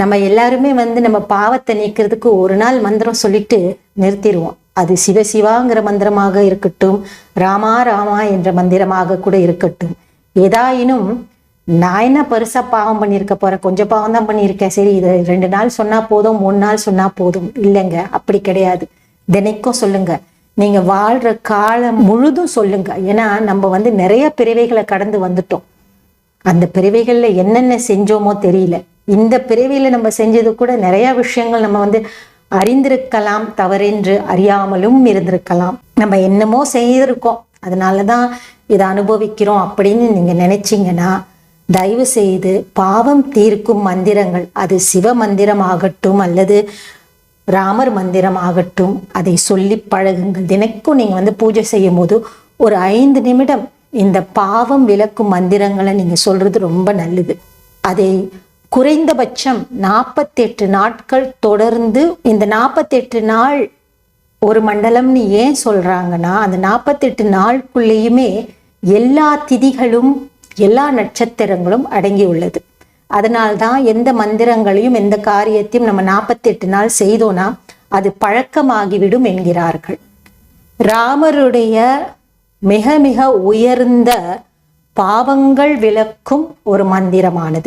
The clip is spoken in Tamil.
நம்ம எல்லாருமே நம்ம பாவத்தை நீக்கிறதுக்கு ஒரு நாள் மந்திரம் சொல்லிட்டு நிறுத்திடுவோம். அது சிவசிவாங்கிற மந்திரமாக இருக்கட்டும், ராமா ராமா என்ற மந்திரமாக கூட இருக்கட்டும். ஏதாயினும் நான் என்ன பெருசா பாவம் பண்ணியிருக்க போறேன், கொஞ்சம் பாவம் தான் பண்ணியிருக்கேன், சரி இதை 2 நாள் சொன்னா போதும், 3 நாள் சொன்னா போதும். இல்லைங்க, அப்படி கிடையாது. தினைக்கும் சொல்லுங்க, நீங்க வாழ்ற காலம் முழுதும் சொல்லுங்க. ஏன்னா நம்ம நிறைய பிறவைகளை கடந்து வந்துட்டோம். அந்த பிறவைகள்ல என்னென்ன செஞ்சோமோ தெரியல. இந்த பிறவியில நம்ம செஞ்சது கூட நிறைய விஷயங்கள் நம்ம அறிந்திருக்கலாம், தவறென்று அறியாமலும் இருந்திருக்கலாம். நம்ம என்னமோ செய்திருக்கோம், அதனாலதான் இதை அனுபவிக்கிறோம் அப்படின்னு நீங்க நினைச்சீங்கன்னா, தயவு செய்து பாவம் தீர்க்கும் மந்திரங்கள், அது சிவ மந்திரம் ஆகட்டும் அல்லது ராமர் மந்திரம் ஆகட்டும், அதை சொல்லி பழகுங்கள். தினைக்கும் நீங்க பூஜை செய்யும் போது ஒரு 5 நிமிடம் இந்த பாவம் விலக்கும் மந்திரங்களை நீங்க சொல்றது ரொம்ப நல்லது. அதை குறைந்தபட்சம் 48 நாட்கள் தொடர்ந்து, இந்த 48 நாள் ஒரு மண்டலம்னு ஏன் சொல்றாங்கன்னா, அந்த 48 நாளுக்குள்ளேயுமே எல்லா திதிகளும் எல்லா நட்சத்திரங்களும் அடங்கி உள்ளது. அதனால்தான் எந்த மந்திரங்களையும் எந்த காரியத்தையும் நம்ம 48 நாள் செய்தோம்னா அது பழக்கமாகிவிடும் என்கிறார்கள். ராமருடைய மிக மிக உயர்ந்த பாவங்கள் விலக்கும் ஒரு மந்திரமானது.